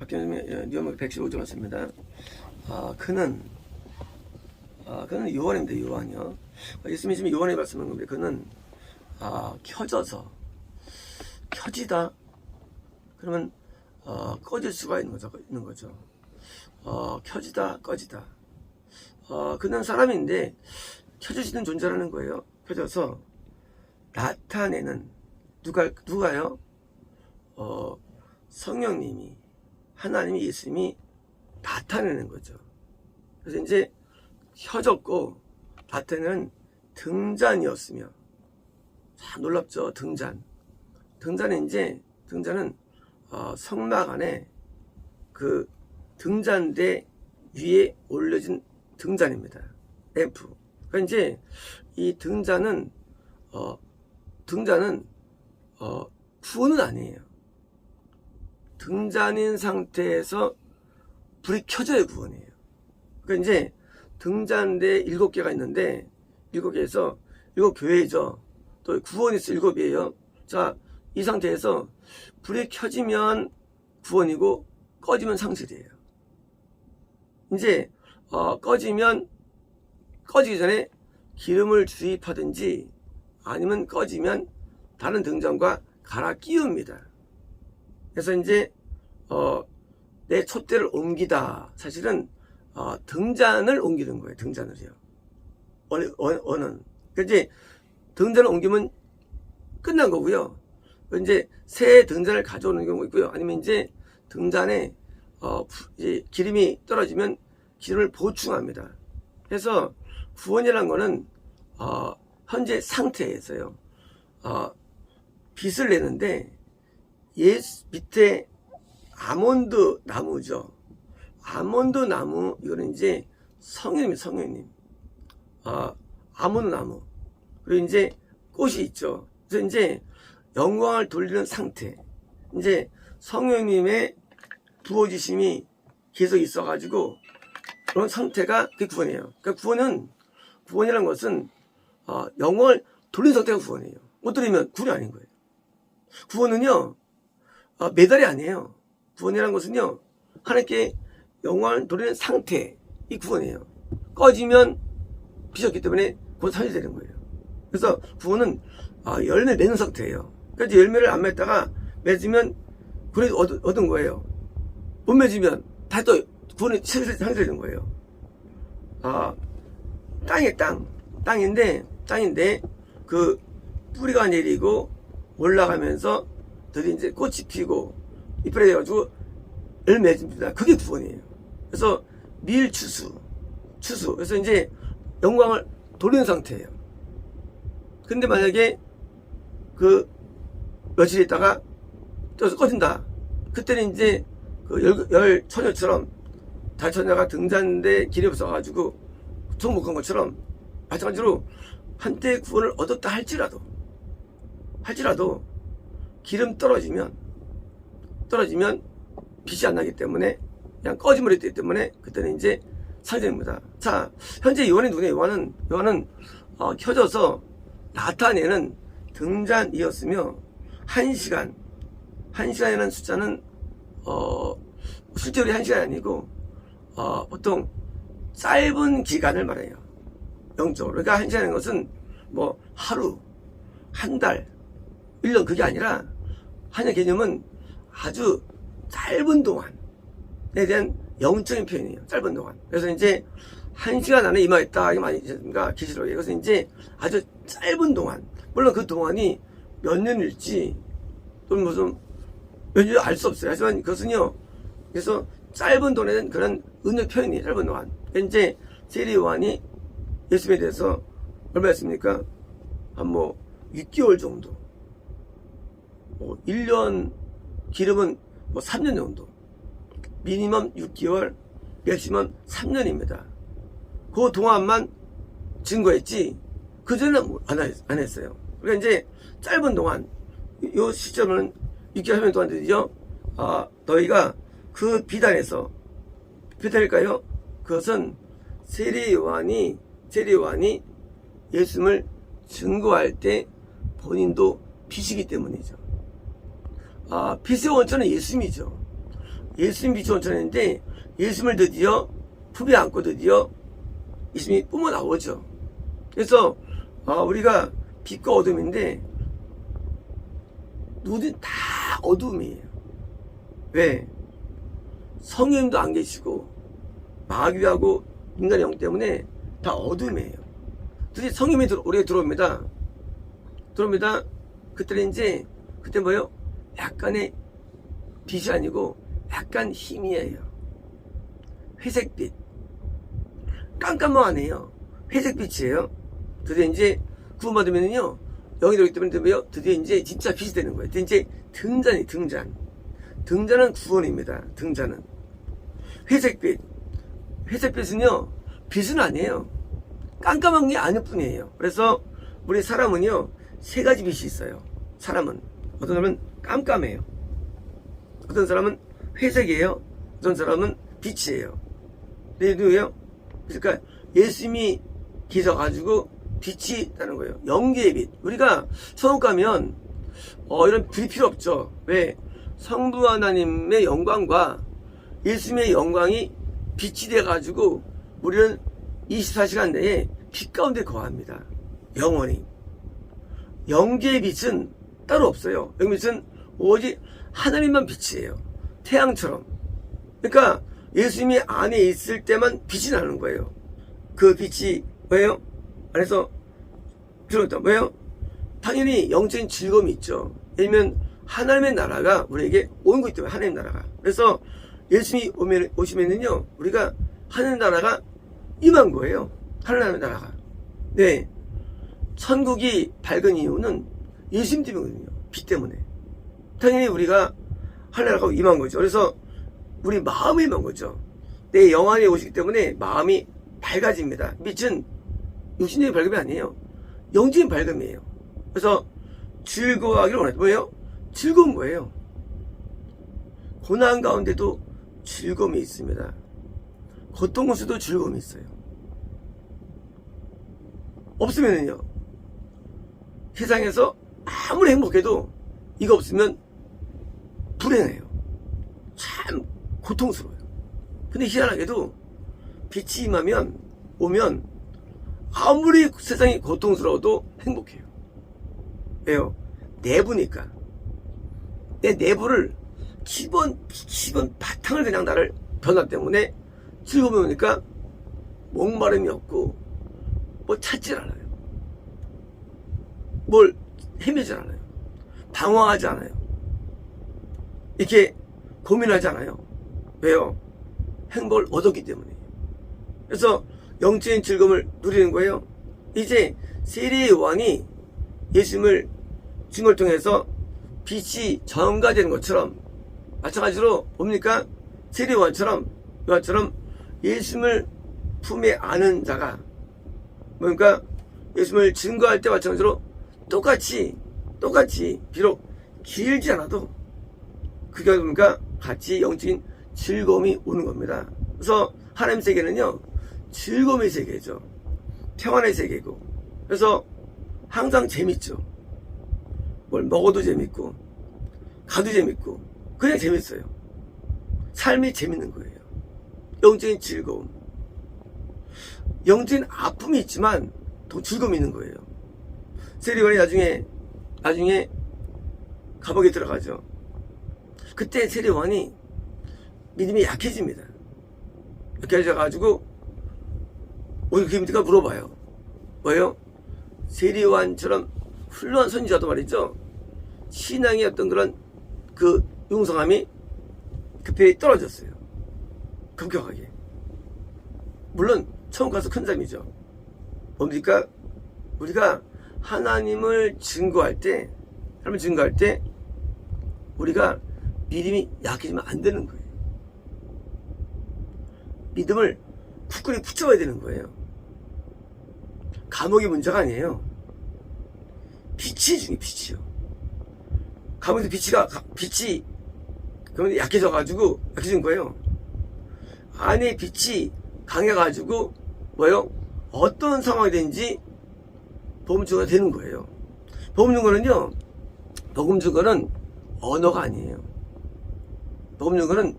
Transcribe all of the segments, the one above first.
박경림의 요한복음 115조 맞습니다. 그는 요한입니다. 요한이요. 예수님이 지금 요한에 말씀한 겁니다. 그는 켜져서 켜지다 그러면 꺼질 수가 있는 거죠. 켜지다 꺼지다. 그는 사람인데 켜져지는 존재라는 거예요. 켜져서 나타내는 누가요? 성령님이 하나님이 예수님이 나타내는 거죠. 그래서 이제 켜졌고 나타내는 등잔이었으며, 참 놀랍죠. 등잔은 성막 안에 그 등잔대 위에 올려진 등잔입니다. 램프. 그러니까 이제 이 등잔은 구원은 아니에요. 등잔인 상태에서 불이 켜져야 구원이에요. 그러니까 이제 등잔대 7개가 있는데 7개에서 7교회죠. 또 구원이 있어 7이에요. 자, 이 상태에서 불이 켜지면 구원이고 꺼지면 상실이에요. 이제 꺼지기 전에 기름을 주입하든지 아니면 꺼지면 다른 등잔과 갈아 끼웁니다. 그래서 이제 내 촛대를 옮기다. 사실은 등잔을 옮기는 거예요. 등잔을요. 어는. 이제 등잔을 옮기면 끝난 거고요. 이제 새 등잔을 가져오는 경우 있고요. 아니면 이제 등잔에 이제 기름이 떨어지면 기름을 보충합니다. 그래서 구원이라는 거는 현재 상태에서요. 빛을 내는데 밑에 아몬드 나무죠. 아몬드 나무, 이거는 이제 성령님. 아몬드 나무. 그리고 이제 꽃이 있죠. 그래서 이제 영광을 돌리는 상태. 이제 성령님의 부어지심이 계속 있어가지고 그런 상태가 그게 구원이에요. 그러니까 구원이라는 것은 영광을 돌리는 상태가 구원이에요. 못 돌리면 구원이 아닌 거예요. 구원은요, 메달이 아니에요. 구원이라는 것은요, 하나님께 영광을 돌리는 상태, 이 구원이에요. 꺼지면 비었기 때문에 곧 상실되는 거예요. 그래서 구원은 열매 맺는 상태예요. 그러니까 열매를 안 맺다가 맺으면 구원이 얻은 거예요. 못 맺으면 다시 또 구원이 상실되는 거예요. 땅인데 그 뿌리가 내리고 올라가면서 들이 이제 꽃이 피고 잎을 해가지고 열매 맺습니다. 그게 구원이에요. 그래서 밀추수. 그래서 이제 영광을 돌리는 상태예요. 근데 만약에 그 며칠 있다가 또 꺼진다. 그때는 이제 그 열 처녀처럼 달처녀가 등잔대 길이 없어가지고 종목한 것처럼 마찬가지로 한때 구원을 얻었다 할지라도 기름 떨어지면 빛이 안 나기 때문에 그냥 꺼짐을 했기 때문에 그때는 이제 상실입니다. 자, 현재 요한의 눈에 요한은 켜져서 나타내는 등잔이었으며 1시간이라는 숫자는 실제로 1시간이 아니고 보통 짧은 기간을 말해요. 영적으로. 그러니까 1시간이라는 것은 뭐 하루, 한 달, 1년 그게 아니라 한의 개념은 아주 짧은 동안에 대한 영적인 표현이에요. 짧은 동안. 그래서 이제 1시간 안에 임하겠다. 이게 많이 있습니까? 계시록에. 그래서 이제 아주 짧은 동안. 물론 그 동안이 몇 년일지 또는 무슨 몇 년일지 알 수 없어요. 하지만 그것은요. 그래서 짧은 동안에 대한 그런 은혜 표현이에요. 짧은 동안. 이제 세례 요한이 예수님에 대해서 얼마였습니까? 한 6개월 정도. 1년 기름은 3년 정도. 미니멈 6개월, 맥시멈 3년입니다. 그 동안만 증거했지, 그전에는 안 했어요. 그러니까 이제 짧은 동안, 요 시점은 6개월 하면 동안이죠. 너희가 그 비단일까요? 그것은 세례 요한이 예수님을 증거할 때 본인도 빛이기 때문이죠. 빛의 원천은 예수님이죠. 예수님 빛이 온천했는데 예수님을 드디어 품에 안고 드디어 예수님이 뿜어 나오죠. 그래서 우리가 빛과 어둠인데 누구든 다 어둠이에요. 왜? 성령님도 안 계시고 마귀하고 인간의 영 때문에 다 어둠이에요. 드디어 성령이 우리가 들어옵니다. 그때는 이제 그때 뭐예요? 약간의 빛이 아니고 약간 힘이에요. 회색빛. 깜깜하네요. 회색빛이에요. 드디어 이제 구원받으면요 영이 들어오기 때문에 뭐예요? 드디어 이제 진짜 빛이 되는 거예요. 드디어 이제 등잔은 구원입니다. 등잔은 회색빛. 회색빛은요 빛은 아니에요. 깜깜한 게 아닐 뿐이에요. 그래서 우리 사람은요 세 가지 빛이 있어요. 사람은 어떤 사람은 깜깜해요. 어떤 사람은 회색이에요. 어떤 사람은 빛이에요. 그래도요 그러니까 예수님이 계셔가지고 빛이 있다는 거예요. 영계의 빛. 우리가 천국 가면 이런 불이 필요 없죠. 왜? 성부 하나님의 영광과 예수님의 영광이 빛이 돼가지고 우리는 24시간 내에 빛 가운데 거합니다. 영원히. 영계의 빛은 따로 없어요. 영계의 빛은 오직 하나님만 빛이에요. 태양처럼. 그러니까 예수님이 안에 있을 때만 빛이 나는 거예요. 그 빛이 뭐예요? 안에서 들어있다. 뭐예요? 당연히 영적인 즐거움이 있죠. 왜냐면 하나님의 나라가 우리에게 온 거기 때문에 하나님의 나라가. 그래서 예수님이 오시면은요 우리가 하나님의 나라가 임한 거예요. 하나님의 나라가. 네. 천국이 밝은 이유는 예수님 때문이거든요. 빛 때문에. 당연히 우리가 하나님의 나라가 임한 거죠. 그래서 우리 마음이 임한 거죠. 내 영 안에 오시기 때문에 마음이 밝아집니다. 빛은 육신적인 밝음이 아니에요. 영적인 밝음이에요. 그래서 즐거워하기를 원해요. 뭐예요? 즐거운 거예요. 고난 가운데도 즐거움이 있습니다. 고통 속에도 즐거움이 있어요. 없으면요 세상에서 아무리 행복해도 이거 없으면 불행해요. 참 고통스러워요. 근데 희한하게도 빛이 오면 아무리 세상이 고통스러워도 행복해요. 왜요? 내부니까. 내 내부를 기본 바탕을 그냥 나를 변화 때문에 즐거움이 오니까 목마름이 없고 뭐 찾질 않아요. 뭘 헤매질 않아요. 방황하지 않아요. 이렇게 고민하지 않아요. 왜요? 행복을 얻었기 때문에. 그래서 영적인 즐거움을 누리는 거예요. 이제 세리의 왕이 예수님을 증거를 통해서 빛이 전가되는 것처럼 마찬가지로 뭡니까? 세리의 왕처럼 예수님을 품에 안은 자가 뭡니까? 예수님을 증거할 때 마찬가지로 똑같이 비록 길지 않아도 그게 뭡니까? 같이 영적인 즐거움이 오는 겁니다. 그래서 하나님 세계는요 즐거움의 세계죠. 평안의 세계고. 그래서 항상 재밌죠. 뭘 먹어도 재밌고 가도 재밌고 그냥 재밌어요. 삶이 재밌는 거예요. 영적인 즐거움. 영적인 아픔이 있지만 더 즐거움이 있는 거예요. 세리원이 나중에 감옥에 들어가죠. 그때 세리원이 믿음이 약해집니다. 약해져가지고 오늘 그 믿음가 물어봐요. 뭐예요? 세리완처럼 훌륭한 선지자도 말이죠. 신앙의 어떤 그런 그 융성함이 급히 떨어졌어요. 급격하게. 물론 처음 가서 큰 삶이죠. 뭡니까? 우리가 하나님을 증거할 때 우리가 믿음이 약해지면 안 되는 거예요. 믿음을 굳건히 붙잡아야 되는 거예요. 감옥이 문제가 아니에요. 빛이요. 감옥에서 빛이 그러면 약해진 거예요. 안에 빛이 강해가지고 뭐예요? 어떤 상황이든지 복음 증거가 되는 거예요. 복음 증거는 언어가 아니에요. 복음 증거는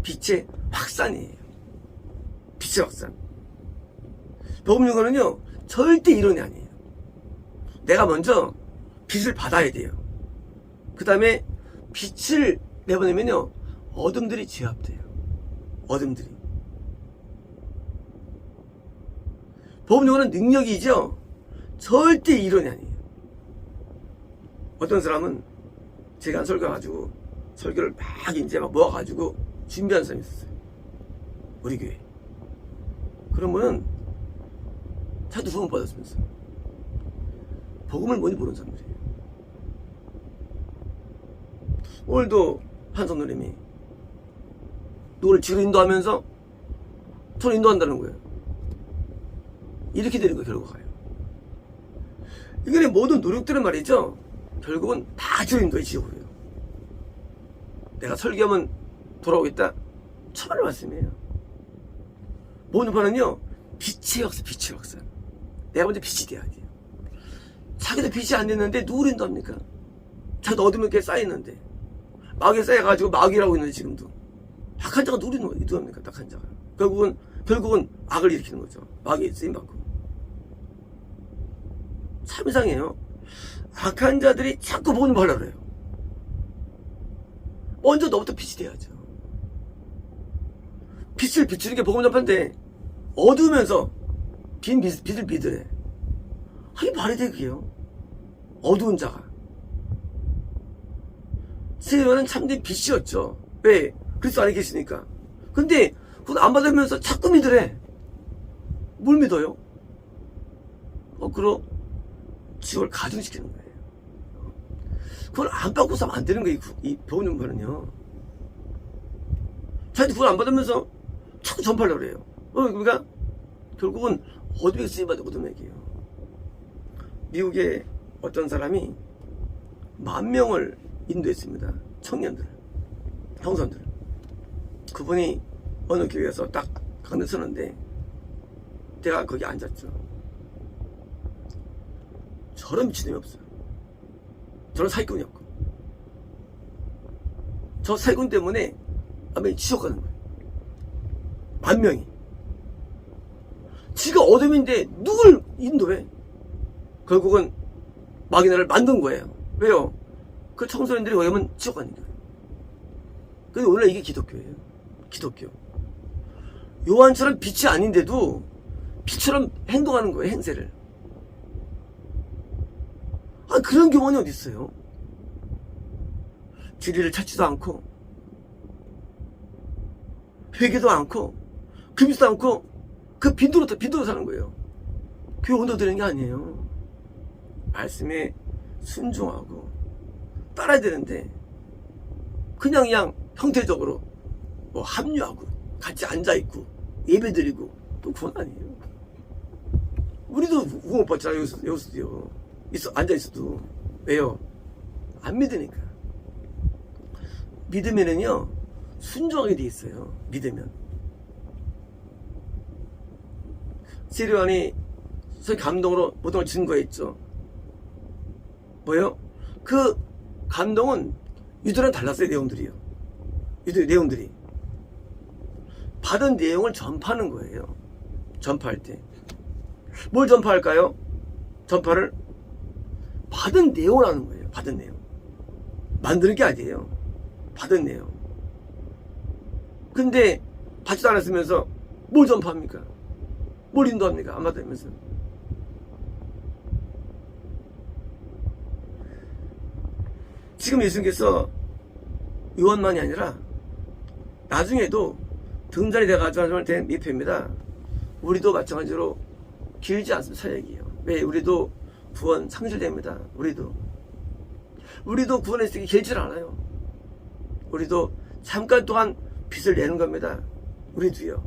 빛의 확산이에요. 빛의 확산. 복음 연구는요, 절대 이론이 아니에요. 내가 먼저 빛을 받아야 돼요. 그 다음에 빛을 내보내면요, 어둠들이 제압돼요. 어둠들이. 복음 연구는 능력이죠. 절대 이론이 아니에요. 어떤 사람은 제가 설교해가지고 설교를 막 이제 막 모아가지고 준비한 사람이 있었어요. 우리 교회. 그러면은 자주 후원 받았으면서 복음을 뭔지 모르는 사람들이에요. 오늘도 한 성도님이 누구를 지로 인도하면서 저를 인도한다는 거예요. 이렇게 되는 거예요. 결국 가요. 이게 모든 노력들은 말이죠, 결국은 다 지로 인도해 지옥으로요. 내가 설교하면 돌아오겠다, 천만의 말씀이에요. 모든 빛의 역사, 빛의 역사. 내가 먼저 빛이 돼야 돼요. 자기도 빛이 안 됐는데 누구를 인도합니까? 자기도 어둠에 이렇게 쌓이는데, 마귀에 쌓여가지고 마귀라고 있는데, 지금도 악한 자가 누구를 인도합니까? 악한 자가 결국은 악을 일으키는 거죠. 마귀에 쓰임받고. 참 이상해요. 악한 자들이 자꾸 복음을 하려고 해요. 먼저 너부터 빛이 돼야죠. 빛을 비추는 게 복음 전파인데 어두우면서 빛을 믿으래. 하긴 말이 돼, 그게요. 어두운 자가. 스테반은 참된 빛이었죠. 왜? 그리스도 안에 계시니까. 근데 그건 안 받으면서 자꾸 믿으래. 뭘 믿어요? 거꾸로 지옥을 가중시키는 거예요. 그걸 안 받고서 하면 안 되는 거예요. 이 복음 전파는요. 자기도 그걸 안 받으면서 자꾸 전파하려고 그래요. 그러니까 결국은 어둠에 쓰임받은 어둠에게요. 미국의 어떤 사람이 10,000명을 인도했습니다. 청년들, 형선들. 그분이 어느 교회에서 딱 강단 서는데 제가 거기 앉았죠. 저런 미친놈이 없어요. 저런 사기꾼이 없고. 저 사기꾼 때문에 아마 지옥 가는 거예요. 10,000명이. 지가 어둠인데 누굴 인도해? 결국은 마귀나를 만든 거예요. 왜요? 그 청소년들이 오면 지옥 가는 거예요. 근데 원래 이게 기독교예요. 기독교. 요한처럼 빛이 아닌데도 빛처럼 행동하는 거예요. 행세를. 그런 교만이 어디 있어요? 진리를 찾지도 않고 회개도 않고 금지도 않고 그 빈도로 사는 거예요. 교회 온도되는 게 아니에요. 말씀에 순종하고 따라야 되는데 그냥 형태적으로 뭐 합류하고 같이 앉아있고 예배드리고 또 그건 아니에요. 우리도 구원 받잖아요. 여기서도요. 앉아있어도. 왜요? 안 믿으니까. 믿으면은요, 순종하게 돼 있어요. 믿으면. 세례요한이 감동으로 모든 걸 증거했죠. 뭐요? 그 감동은 유대랑 달랐어요. 내용들이요. 내용들이. 받은 내용을 전파하는 거예요. 전파할 때. 뭘 전파할까요? 전파를 받은 내용을 하는 거예요. 받은 내용. 만드는 게 아니에요. 받은 내용. 근데 받지도 않았으면서 뭘 전파합니까? 뭘 인도합니까? 안 받으면서. 지금 예수님께서 요한만이 아니라 나중에도 등잔이 돼가지고 된 미표입니다. 우리도 마찬가지로 길지 않습니다. 사역이에요. 왜? 우리도 구원 상실됩니다. 우리도 구원했을 때 길지 않아요. 우리도 잠깐 동안 빛을 내는 겁니다. 우리도요.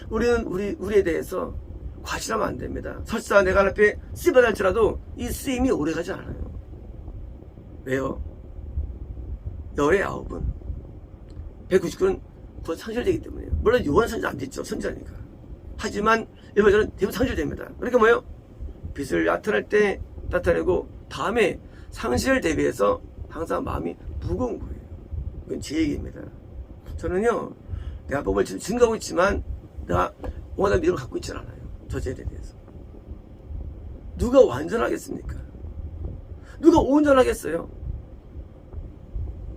우리는 우리에 대해서 과실하면 안 됩니다. 설사 내가 앞에 쓰임받아 할지라도 이 쓰임이 오래가지 않아요. 왜요? 열의 9은 199는 구원 상실되기 때문에요. 물론 요한 상실 안 됐죠. 선지자니까. 하지만 일반적으로 대부분 상실됩니다. 그러니까 뭐예요? 빛을 나타낼 때 나타내고 다음에 상실을 대비해서 항상 마음이 무거운 거예요. 이건 제 얘기입니다. 저는요, 내가 복음을 지금 증거하고 있지만 내가 원하는 믿음을 갖고 있지는 않아요. 저 죄에 대해서. 누가 완전하겠습니까? 누가 온전하겠어요?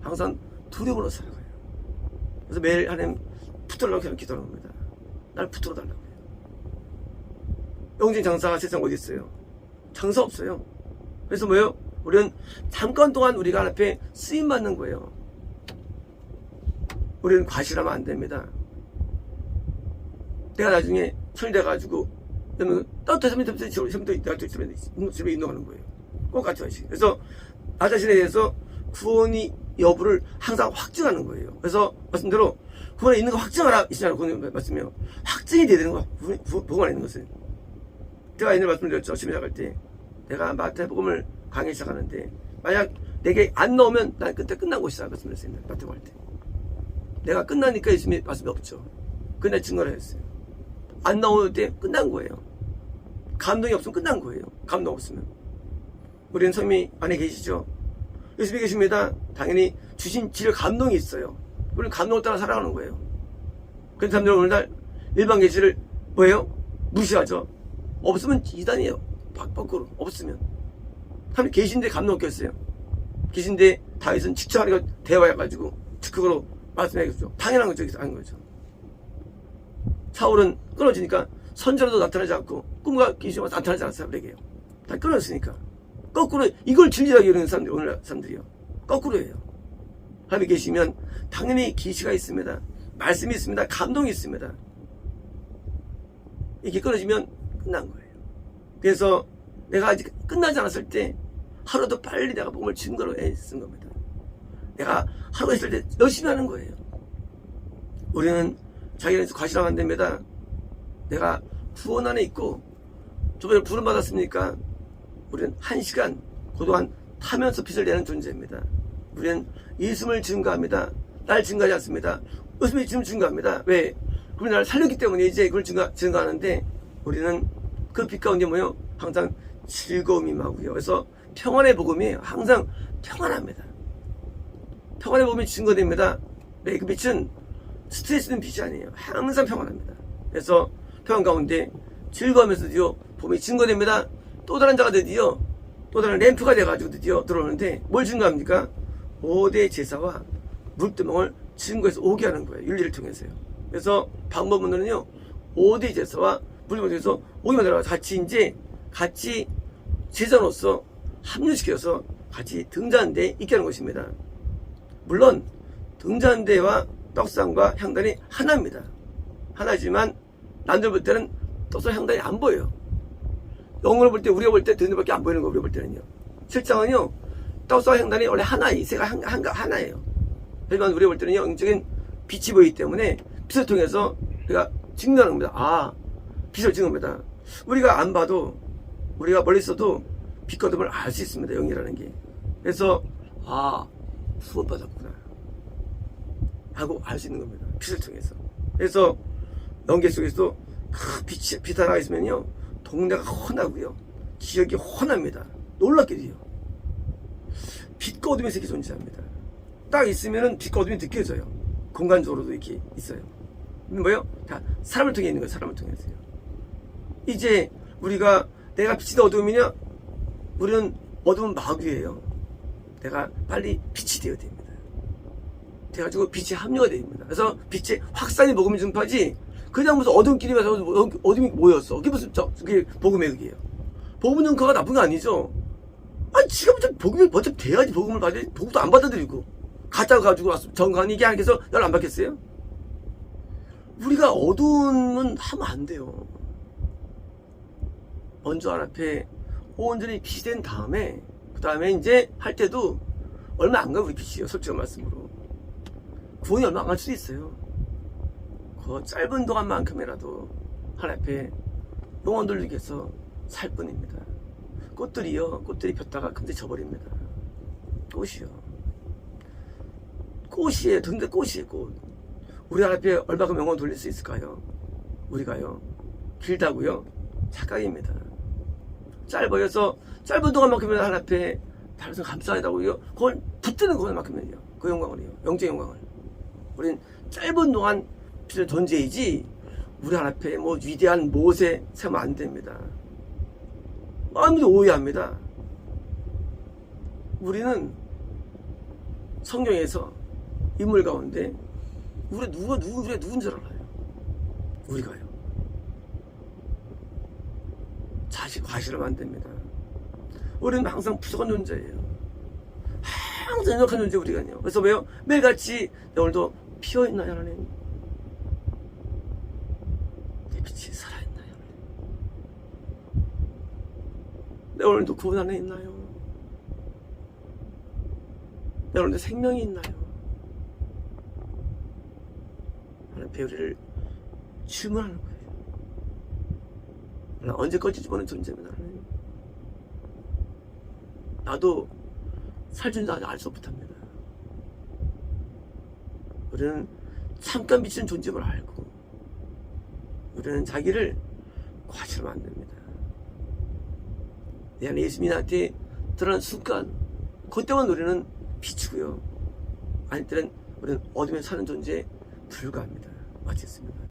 항상 두려움으로 살아가요. 그래서 매일 하나님 붙들라고 기도하는 겁니다. 날 붙들어 달라고요. 영생 장사가 세상 어디 있어요? 장사 없어요. 그래서 뭐예요? 우리는 잠깐 동안 우리가 하나님 앞에 쓰임 받는 거예요. 우리는 과실하면 안 됩니다. 내가 나중에 천이 돼가지고 따뜻해서면 집에 인도하는 거예요. 꼭 같이 하시. 그래서 나 자신에 대해서 구원이 여부를 항상 확증하는 거예요. 그래서 말씀대로 구원에 있는 거 확증하라 이시잖아요. 구원의 말씀이요. 확증이 돼야 되는 거야. 복음 안에 있는 것은. 제가 옛날에 말씀드렸죠. 시작할 때 내가 마태복음을 강의 시작하는데 만약 내게 안 나오면 난 그때 끝난 것이다. 말씀드렸어요. 마태복음 할 때. 내가 끝나니까 예수님의 말씀이 없죠. 그날 증거를 했어요. 안 나올 때 끝난 거예요. 감동이 없으면 끝난 거예요. 감동 없으면. 우리는 성미 안에 계시죠? 예수님이 계십니다. 당연히 주신 지를 감동이 있어요. 우리는 감동을 따라 살아가는 거예요. 그런 사람들은 오늘날 일반 계시를 뭐예요? 무시하죠. 없으면 이단이에요. 밖으로 없으면. 하나님 계신데 감동 없겠어요. 계신데 다윗은 직접 하나님과 대화해가지고 즉각으로 말씀해야겠죠. 당연한 거죠. 당연한 거죠. 사울은 끊어지니까 선지라도 나타나지 않고 꿈과 귀신이 나타나지 않았어요. 그러게요. 다 끊었으니까. 거꾸로 이걸 진리라고 이러는 사람들 오늘 사람들이요. 거꾸로 해요. 하나님 계시면 당연히 계시가 있습니다. 말씀이 있습니다. 감동이 있습니다. 이게 끊어지면 끝난 거예요. 그래서 내가 아직 끝나지 않았을 때 하루도 빨리 내가 복음을 증거로 애쓴 겁니다. 내가 하루가 있을 때 열심히 하는 거예요. 우리는 자기네에서 과실하면 안 됩니다. 내가 구원 안에 있고 저번에 부름 받았습니까? 우리는 1시간 그동안 타면서 빚을 내는 존재입니다. 우리는 예수님을 증거합니다. 날 증거하지 않습니다. 예수님이 지금 증거합니다. 왜? 그분이 나를 살렸기 때문에 이제 그걸 증거하는데 우리는 그 빛 가운데 뭐요? 항상 즐거움이 임하고요. 그래서 평안의 복음이 항상 평안합니다. 평안의 복음이 증거됩니다. 네, 그 빛은 스트레스는 빛이 아니에요. 항상 평안합니다. 그래서 평안 가운데 즐거우면서 드디어 복음이 증거됩니다. 또 다른 자가 드디어 또 다른 램프가 돼가지고 드디어 들어오는데 뭘 증거합니까? 5대 제사와 물두멍을 증거해서 오게 하는 거예요. 윤리를 통해서요. 그래서 방법은요 5대 제사와 물두멍을 통해서 오기만 들어가 같이 제자로서 합류시켜서 같이 등잔대에 있게 하는 것입니다. 물론 등잔대와 떡상과 향단이 하나입니다. 하나지만 남들 볼 때는 떡상 향단이 안 보여요. 영혼을 볼 때 우리가 볼 때 등잔대밖에 안 보이는 거 우리가 볼 때는요. 실상은요 떡상 향단이 원래 하나예요. 하나예요. 하지만 우리가 볼 때는 영적인 빛이 보이기 때문에 빛을 통해서 우리가 증명하는 겁니다. 아, 빛을 증거합니다. 우리가 안 봐도 우리가 멀리 있어도 빛 거듭을 알 수 있습니다. 영이라는 게. 그래서 아, 구원받았구나 하고 알 수 있는 겁니다. 빛을 통해서. 그래서 영계 속에서도 빛 하나가 있으면요 동네가 훤하고요 지역이 훤합니다. 놀랍게도요. 빛과 어둠의 세계 존재합니다. 딱 있으면은 빛과 어둠이 느껴져요. 공간적으로도 이렇게 있어요. 뭐예요? 다 사람을 통해 있는 거예요. 사람을 통해서요. 이제 우리가 내가 빛이다 어둠이냐? 우리는 어둠은 마귀예요. 내가 빨리 빛이 되어야 됩니다. 돼가지고 빛이 합류가 됩니다. 그래서 빛의 확산이 복음이 증파지 그냥 무슨 어둠끼리 가서 어둠이 모였어. 그게 무슨 그게 복음의 의기예요. 복음 증거가 나쁜 거 아니죠? 아니 지금부터 복음이 먼저 돼야지 복음을 받아야지. 복음도 안 받아들이고 가짜 가지고 와서 정관이 이게 하나님께서 열 안 받겠어요? 우리가 어두움은 하면 안 돼요. 먼저 하나님 앞에 온전히 빛이 된 다음에 그 다음에 이제 할 때도 얼마 안 가요. 우리 빛이요. 솔직한 말씀으로 구원이 얼마 안 갈 수도 있어요. 그 짧은 동안만큼이라도 하나님 앞에 영혼들 위해서 살 뿐입니다. 꽃들이 폈다가 금세 져버립니다. 꽃이요. 꽃이에요. 근데 꽃이에요. 꽃. 우리 하나님 앞에 얼마큼 영혼 돌릴 수 있을까요? 우리가요. 길다고요? 착각입니다. 짧아서 짧은 동안만큼은 하나님 앞에 다른 사람 감사하다고요. 그걸 붙드는 것만큼은요. 그 영광을요. 영적 영광을. 우리는 짧은 동안 필요한 존재이지 우리 하나님께 뭐 위대한 모세 세면 안 됩니다. 마음이 오해합니다. 우리는 성경에서 인물 가운데 우리가 누군 줄 알아요? 우리가요. 과시하면 안 됩니다. 우리는 항상 부족한 존재예요. 항상 연약한 존재 우리가요. 그래서 왜요? 매일같이 오늘도 피어있나요 하나님? 내 빛이 살아있나요 하나님? 내 오늘도 구원 안에 있나요? 내 오늘도 생명이 있나요? 하나님 배우리를 주문하는 거예요. 하나님 언제 꺼질지 모르는 존재입니다. 하나님. 나도 살줄지 알 수 없답니다. 우리는 잠깐 미치는 존재임을 알고 우리는 자기를 과시하면 안 됩니다. 내 안에 예수님이 나한테 드러난 순간 그때만 우리는 비추고요. 아닐 때는 우리는 어둠에 사는 존재에 불과합니다. 마치겠습니다.